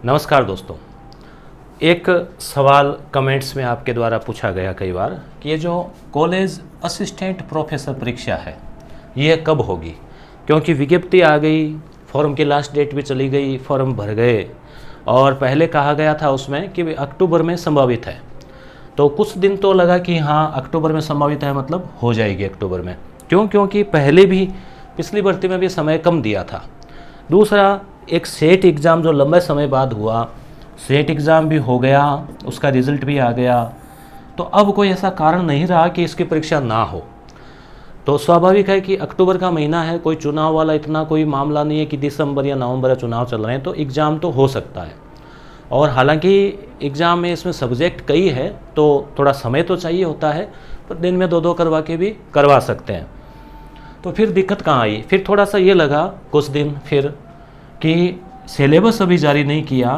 नमस्कार दोस्तों। एक सवाल कमेंट्स में आपके द्वारा पूछा गया कई बार कि ये जो कॉलेज असिस्टेंट प्रोफेसर परीक्षा है ये कब होगी, क्योंकि विज्ञप्ति आ गई, फॉर्म की लास्ट डेट भी चली गई, फॉर्म भर गए और पहले कहा गया था उसमें कि अक्टूबर में संभावित है। तो कुछ दिन तो लगा कि हाँ अक्टूबर में संभावित है, मतलब हो जाएगी अक्टूबर में। क्योंकि पहले भी पिछली भर्ती में भी समय कम दिया था। दूसरा, एक सेट एग्ज़ाम जो लंबे समय बाद हुआ, सेट एग्ज़ाम भी हो गया, उसका रिज़ल्ट भी आ गया, तो अब कोई ऐसा कारण नहीं रहा कि इसकी परीक्षा ना हो। तो स्वाभाविक है कि अक्टूबर का महीना है, कोई चुनाव वाला इतना कोई मामला नहीं है कि दिसंबर या नवंबर या चुनाव चल रहे हैं, तो एग्ज़ाम तो हो सकता है। और हालांकि एग्ज़ाम में इसमें सब्जेक्ट कई है तो थोड़ा समय तो चाहिए होता है, पर दिन में 2-2 करवा के भी करवा सकते हैं। तो फिर दिक्कत कहाँ आई? फिर थोड़ा सा ये लगा कुछ दिन फिर कि सिलेबस अभी जारी नहीं किया,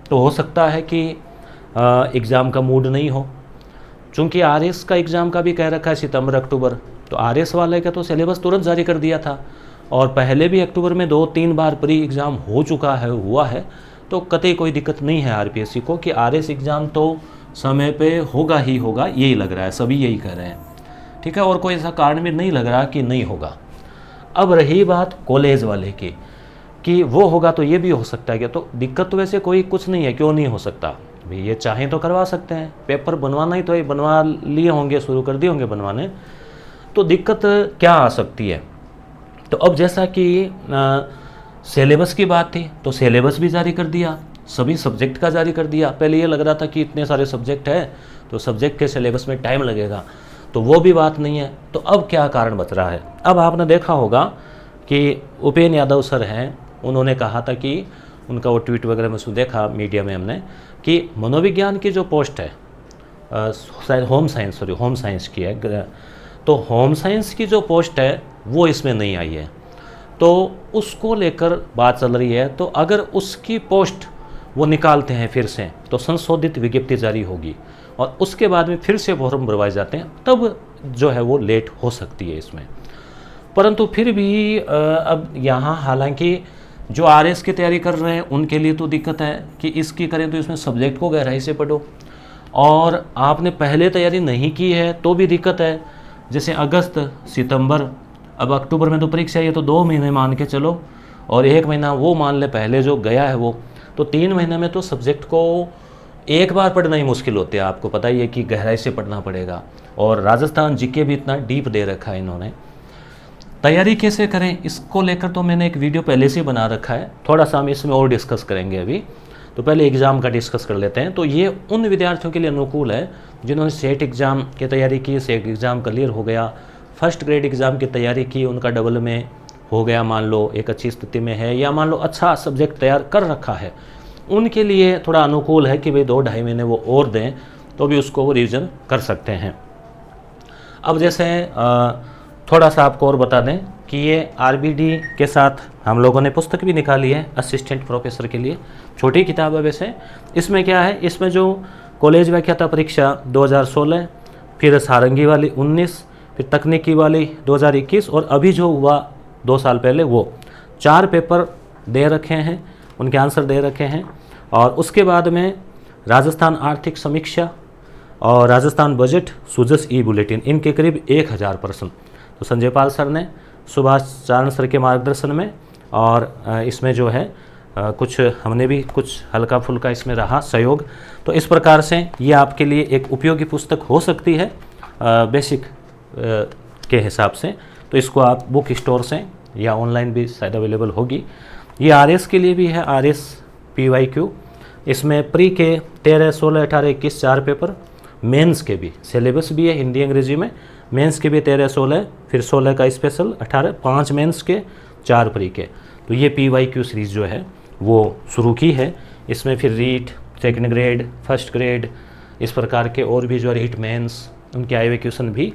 तो हो सकता है कि एग्ज़ाम का मूड नहीं हो। चूँकि आरएस का एग्ज़ाम का भी कह रखा है सितंबर अक्टूबर, तो आरएस वाले का तो सिलेबस तुरंत जारी कर दिया था और पहले भी अक्टूबर में 2-3 बार प्री एग्ज़ाम हो चुका है, हुआ है, तो कतई कोई दिक्कत नहीं है आरपीएससी को कि आरएस एग्ज़ाम तो समय पे होगा ही होगा, यही लग रहा है, सभी यही कह रहे हैं। ठीक है, और कोई ऐसा कारण भी नहीं लग रहा कि नहीं होगा। अब रही बात कॉलेज वाले की कि वो होगा तो ये भी हो सकता है क्या? तो दिक्कत तो वैसे कोई कुछ नहीं है, क्यों नहीं हो सकता भाई, ये चाहें तो करवा सकते हैं। पेपर बनवाना ही तो है, बनवा लिए होंगे, शुरू कर दिए होंगे बनवाने, तो दिक्कत क्या आ सकती है? तो अब जैसा कि सिलेबस की बात थी तो सिलेबस भी जारी कर दिया, सभी सब्जेक्ट का जारी कर दिया। पहले ये लग रहा था कि इतने सारे सब्जेक्ट हैं तो सब्जेक्ट के सिलेबस में टाइम लगेगा, तो वो भी बात नहीं है। तो अब क्या कारण बच रहा है? अब आपने देखा होगा कि उपेंद्र यादव सर हैं, उन्होंने कहा था कि उनका वो ट्वीट वगैरह में उसको देखा मीडिया में हमने कि मनोविज्ञान की जो पोस्ट है, होम साइंस की है, तो होम साइंस की जो पोस्ट है वो इसमें नहीं आई है, तो उसको लेकर बात चल रही है। तो अगर उसकी पोस्ट वो निकालते हैं फिर से तो संशोधित विज्ञप्ति जारी होगी और उसके बाद में फिर से फॉर्म भरवाए जाते हैं, तब जो है वो लेट हो सकती है इसमें। परंतु फिर भी अब यहाँ हालांकि जो आरएस की तैयारी कर रहे हैं उनके लिए तो दिक्कत है कि इसकी करें तो इसमें सब्जेक्ट को गहराई से पढ़ो, और आपने पहले तैयारी नहीं की है तो भी दिक्कत है। जैसे अगस्त, सितंबर, अब अक्टूबर में तो परीक्षा है, तो 2 महीने मान के चलो और 1 महीना वो मान ले पहले जो गया है वो, तो 3 महीने में तो सब्जेक्ट को एक बार पढ़ना ही मुश्किल होती है। आपको पता ही है कि गहराई से पढ़ना पड़ेगा, और राजस्थान जीके भी इतना डीप दे रखा है इन्होंने। तैयारी कैसे करें इसको लेकर तो मैंने एक वीडियो पहले से बना रखा है, थोड़ा सा हम इसमें और डिस्कस करेंगे अभी। तो पहले एग्ज़ाम का डिस्कस कर लेते हैं। तो ये उन विद्यार्थियों के लिए अनुकूल है जिन्होंने सेट एग्ज़ाम की तैयारी की, सेट एग्ज़ाम क्लियर हो गया, फर्स्ट ग्रेड एग्ज़ाम की तैयारी की, उनका डबल में हो गया, मान लो एक अच्छी स्थिति में है, या मान लो अच्छा सब्जेक्ट तैयार कर रखा है, उनके लिए थोड़ा अनुकूल है कि भाई 2-2.5 महीने वो और दें तो भी उसको वो रिविज़न कर सकते हैं। अब जैसे थोड़ा सा आपको और बता दें कि ये आरबीडी के साथ हम लोगों ने पुस्तक भी निकाली है असिस्टेंट प्रोफेसर के लिए, छोटी किताब है वैसे। इसमें क्या है, इसमें जो कॉलेज व्याख्याता परीक्षा 2016, फिर सारंगी वाली 19, फिर तकनीकी वाली 2021 और अभी जो हुआ 2 साल पहले, वो 4 पेपर दे रखे हैं, उनके आंसर दे रखे हैं। और उसके बाद में राजस्थान आर्थिक समीक्षा और राजस्थान बजट, सुजस ई बुलेटिन, इनके करीब 1000 प्रश्न तो संजय पाल सर ने, सुभाष चारण सर के मार्गदर्शन में, और इसमें जो है कुछ हमने भी कुछ हल्का फुल्का इसमें रहा सहयोग। तो इस प्रकार से ये आपके लिए एक उपयोगी पुस्तक हो सकती है बेसिक के हिसाब से। तो इसको आप बुक स्टोर से या ऑनलाइन भी शायद अवेलेबल होगी। ये आरएस के लिए भी है, आरएस PYQ। इसमें प्री के 13, 16, 18, 21 4 पेपर, मेंस के भी सिलेबस भी है हिंदी अंग्रेजी में, मेंस के भी 13, 16, फिर 16 का स्पेशल, 18, 5 मेंस के, 4 प्री के। तो ये PYQ सीरीज़ जो है वो शुरू की है। इसमें फिर REET, second grade, first grade, इस प्रकार के और भी जो रीट मेंस, उनके आए हुए क्वेश्चन भी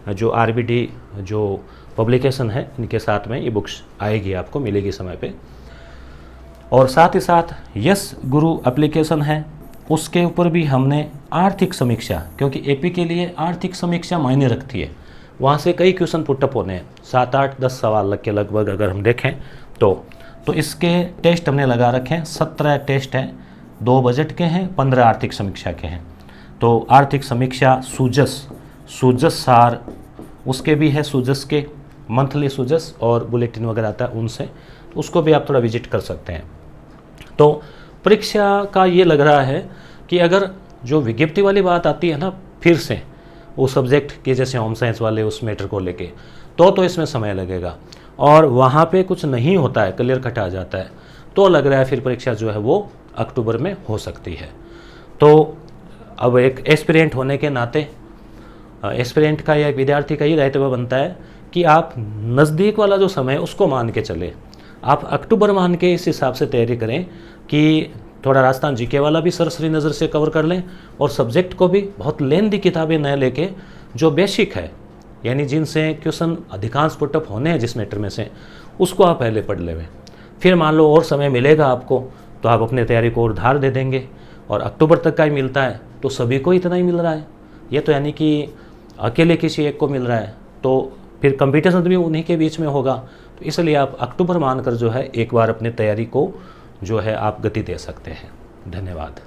जो आरबीडी जो पब्लिकेशन है इनके साथ में ये बुक्स आएगी, आपको मिलेगी समय पे। और साथ ही साथ यस गुरु एप्लीकेशन है, उसके ऊपर भी हमने आर्थिक समीक्षा, क्योंकि एपी के लिए आर्थिक समीक्षा मायने रखती है, वहाँ से कई क्वेश्चन पुटअप होने हैं, 7, 8, 10 सवाल के लगभग अगर हम देखें तो इसके टेस्ट हमने लगा रखे हैं, 17 टेस्ट हैं 2 बजट के हैं, 15 आर्थिक समीक्षा के हैं। तो आर्थिक समीक्षा सूजस सार उसके भी है, सूजस के मंथली सूजस और बुलेटिन वगैरह आता है उनसे, उसको भी आप थोड़ा विजिट कर सकते हैं। तो परीक्षा का ये लग रहा है कि अगर जो विज्ञप्ति वाली बात आती है ना फिर से वो सब्जेक्ट के जैसे होम साइंस वाले उस मैटर को लेके, तो इसमें समय लगेगा और वहाँ पे कुछ नहीं होता है, क्लियर कट आ जाता है, तो लग रहा है फिर परीक्षा जो है वो अक्टूबर में हो सकती है। तो अब एक एस्पिरेंट होने के नाते एस्पिरेंट का या एक विद्यार्थी का ही दायित्व बनता है कि आप नज़दीक वाला जो समय उसको मान के चले, आप अक्टूबर मान के इस हिसाब से तैयारी करें कि थोड़ा राजस्थान जीके वाला भी सरसरी नज़र से कवर कर लें और सब्जेक्ट को भी बहुत लेंदी किताबें न लेके जो बेसिक है यानी जिनसे क्वेश्चन अधिकांश पुटअप होने हैं जिस मैटर में से, उसको आप पहले पढ़ लेवें। फिर मान लो और समय मिलेगा आपको तो आप अपने तैयारी को और धार दे देंगे, और अक्टूबर तक का ही मिलता है तो सभी को इतना ही मिल रहा है, ये तो यानी कि अकेले किसी एक को मिल रहा है, तो फिर कंपटीशन भी उन्हीं के बीच में होगा। तो इसलिए आप अक्टूबर मानकर जो है एक बार अपनी तैयारी को जो है आप गति दे सकते हैं। धन्यवाद।